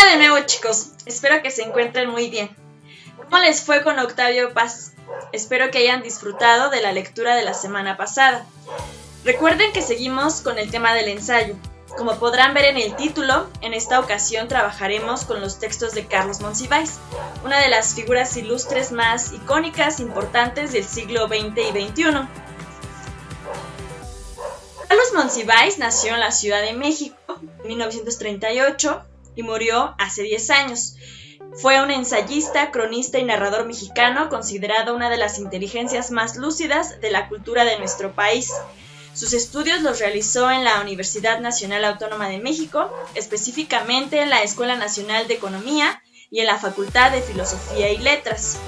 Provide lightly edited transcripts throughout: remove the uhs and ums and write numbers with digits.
Hola de nuevo, chicos, espero que se encuentren muy bien. ¿Cómo les fue con Octavio Paz? Espero que hayan disfrutado de la lectura de la semana pasada. Recuerden que seguimos con el tema del ensayo. Como podrán ver en el título, en esta ocasión trabajaremos con los textos de Carlos Monsiváis, una de las figuras ilustres más icónicas, importantes del siglo XX y XXI. Carlos Monsiváis nació en la Ciudad de México en 1938 y murió hace 10 años. Fue un ensayista, cronista y narrador mexicano, considerado una de las inteligencias más lúcidas de la cultura de nuestro país. Sus estudios los realizó en la Universidad Nacional Autónoma de México, específicamente en la Escuela Nacional de Economía y en la Facultad de Filosofía y Letras.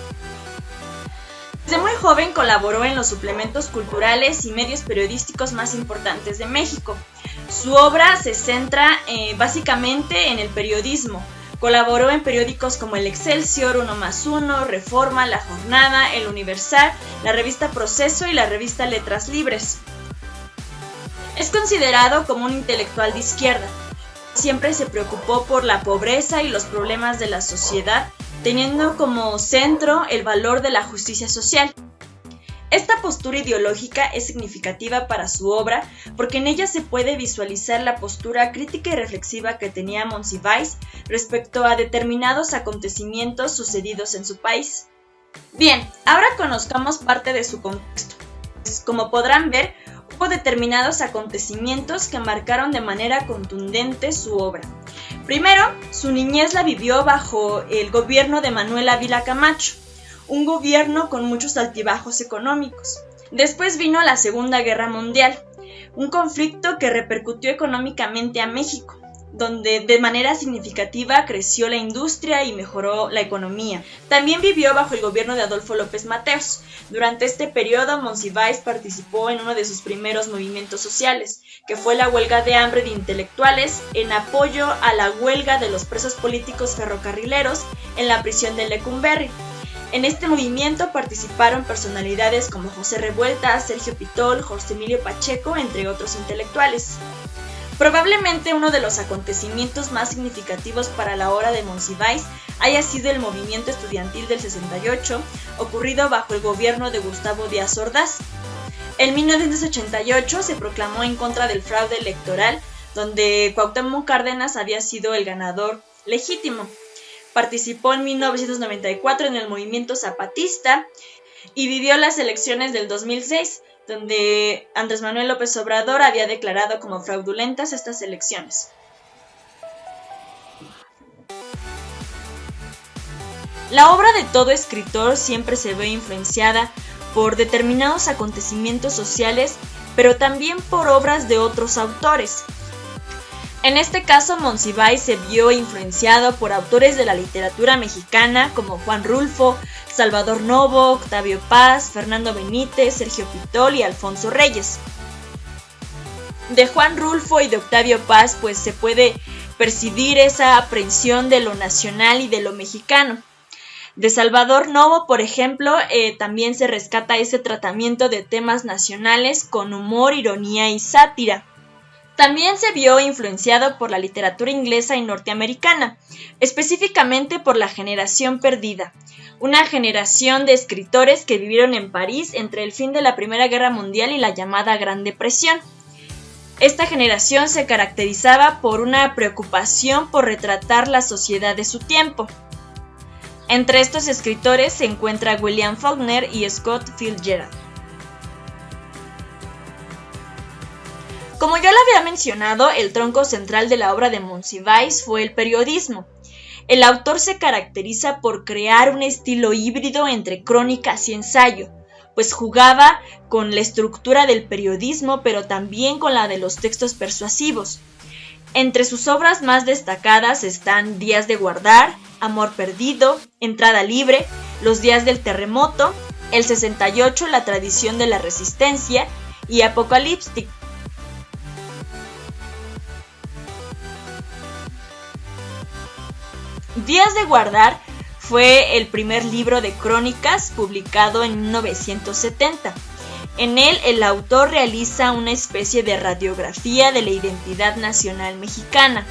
Desde muy joven colaboró en los suplementos culturales y medios periodísticos más importantes de México. Su obra se centra básicamente en el periodismo. Colaboró en periódicos como El Excelsior, Uno más Uno, Reforma, La Jornada, El Universal, la revista Proceso y la revista Letras Libres. Es considerado como un intelectual de izquierda. Siempre se preocupó por la pobreza y los problemas de la sociedad, teniendo como centro el valor de la justicia social. Esta postura ideológica es significativa para su obra porque en ella se puede visualizar la postura crítica y reflexiva que tenía Monsiváis respecto a determinados acontecimientos sucedidos en su país. Bien, ahora conozcamos parte de su contexto. Como podrán ver, hubo determinados acontecimientos que marcaron de manera contundente su obra. Primero, su niñez la vivió bajo el gobierno de Manuel Ávila Camacho, un gobierno con muchos altibajos económicos. Después vino la Segunda Guerra Mundial, un conflicto que repercutió económicamente a México, donde de manera significativa creció la industria y mejoró la economía. También vivió bajo el gobierno de Adolfo López Mateos. Durante este periodo, Monsiváis participó en uno de sus primeros movimientos sociales, que fue la huelga de hambre de intelectuales en apoyo a la huelga de los presos políticos ferrocarrileros en la prisión de Lecumberri. En este movimiento participaron personalidades como José Revuelta, Sergio Pitol, José Emilio Pacheco, entre otros intelectuales. Probablemente uno de los acontecimientos más significativos para la obra de Monsiváis haya sido el movimiento estudiantil del 68, ocurrido bajo el gobierno de Gustavo Díaz Ordaz. En 1988 se proclamó en contra del fraude electoral, donde Cuauhtémoc Cárdenas había sido el ganador legítimo. Participó en 1994 en el movimiento zapatista y vivió las elecciones del 2006, donde Andrés Manuel López Obrador había declarado como fraudulentas estas elecciones. La obra de todo escritor siempre se ve influenciada por determinados acontecimientos sociales, pero también por obras de otros autores. En este caso, Monsiváis se vio influenciado por autores de la literatura mexicana como Juan Rulfo, Salvador Novo, Octavio Paz, Fernando Benítez, Sergio Pitol y Alfonso Reyes. De Juan Rulfo y de Octavio Paz, pues se puede percibir esa aprehensión de lo nacional y de lo mexicano. De Salvador Novo, por ejemplo, también se rescata ese tratamiento de temas nacionales con humor, ironía y sátira. También se vio influenciado por la literatura inglesa y norteamericana, específicamente por la Generación Perdida, una generación de escritores que vivieron en París entre el fin de la Primera Guerra Mundial y la llamada Gran Depresión. Esta generación se caracterizaba por una preocupación por retratar la sociedad de su tiempo. Entre estos escritores se encuentra William Faulkner y Scott Fitzgerald. Como ya lo había mencionado, el tronco central de la obra de Monsiváis fue el periodismo. El autor se caracteriza por crear un estilo híbrido entre crónicas y ensayo, pues jugaba con la estructura del periodismo, pero también con la de los textos persuasivos. Entre sus obras más destacadas están Días de guardar, Amor perdido, Entrada libre, Los días del terremoto, El 68, La tradición de la resistencia y Apocalíptico. Días de guardar fue el primer libro de crónicas publicado en 1970. En él, el autor realiza una especie de radiografía de la identidad nacional mexicana.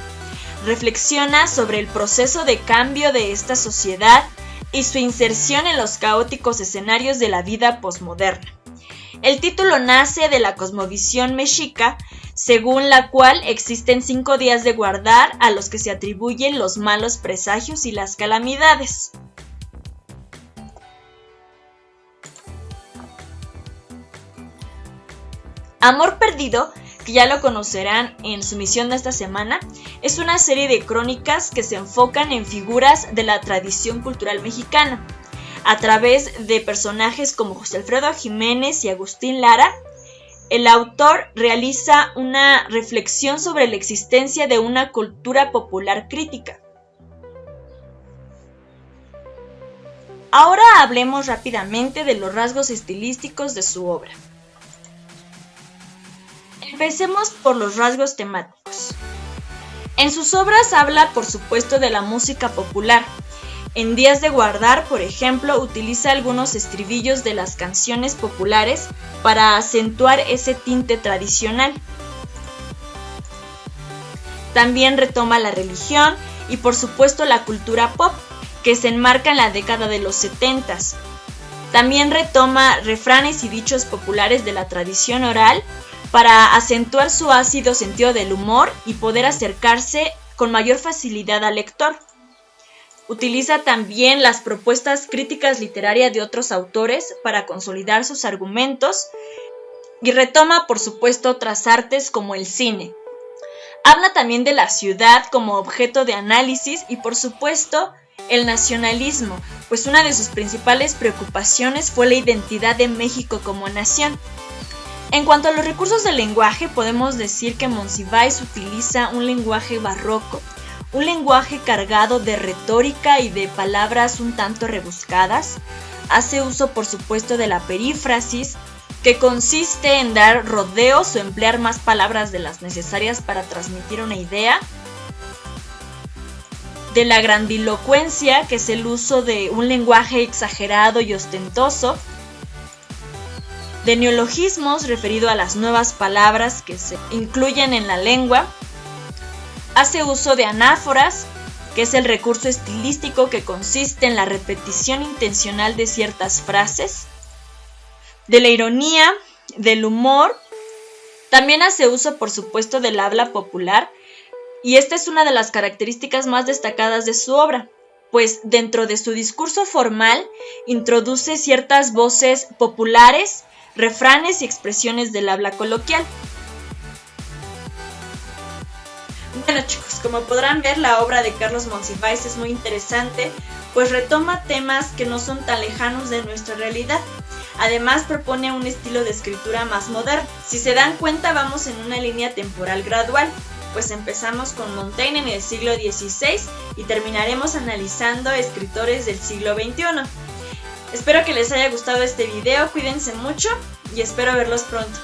reflexiona sobre el proceso de cambio de esta sociedad y su inserción en los caóticos escenarios de la vida posmoderna. El título nace de la cosmovisión mexica, según la cual existen 5 días de guardar a los que se atribuyen los malos presagios y las calamidades. Amor Perdido, que ya lo conocerán en su misión de esta semana, es una serie de crónicas que se enfocan en figuras de la tradición cultural mexicana, a través de personajes como José Alfredo Jiménez y Agustín Lara. El autor realiza una reflexión sobre la existencia de una cultura popular crítica. Ahora hablemos rápidamente de los rasgos estilísticos de su obra. Empecemos por los rasgos temáticos. En sus obras habla, por supuesto, de la música popular. En Días de Guardar, por ejemplo, utiliza algunos estribillos de las canciones populares para acentuar ese tinte tradicional. También retoma la religión y, por supuesto, la cultura pop, que se enmarca en la década de los 70s. También retoma refranes y dichos populares de la tradición oral para acentuar su ácido sentido del humor y poder acercarse con mayor facilidad al lector. Utiliza también las propuestas críticas literarias de otros autores para consolidar sus argumentos y retoma, por supuesto, otras artes como el cine. Habla también de la ciudad como objeto de análisis y, por supuesto, el nacionalismo, pues una de sus principales preocupaciones fue la identidad de México como nación. En cuanto a los recursos del lenguaje, podemos decir que Monsiváis utiliza un lenguaje barroco, un lenguaje cargado de retórica y de palabras un tanto rebuscadas. Hace uso, por supuesto, de la perífrasis, que consiste en dar rodeos o emplear más palabras de las necesarias para transmitir una idea. De la grandilocuencia, que es el uso de un lenguaje exagerado y ostentoso. De neologismos, referido a las nuevas palabras que se incluyen en la lengua. Hace uso de anáforas, que es el recurso estilístico que consiste en la repetición intencional de ciertas frases. De la ironía, del humor. También hace uso, por supuesto, del habla popular, y esta es una de las características más destacadas de su obra, pues dentro de su discurso formal introduce ciertas voces populares, refranes y expresiones del habla coloquial. Bueno, chicos, como podrán ver, la obra de Carlos Monsiváis es muy interesante, pues retoma temas que no son tan lejanos de nuestra realidad. Además, propone un estilo de escritura más moderno. Si se dan cuenta, vamos en una línea temporal gradual, pues empezamos con Montaigne en el siglo XVI y terminaremos analizando escritores del siglo XXI. Espero que les haya gustado este video, cuídense mucho y espero verlos pronto.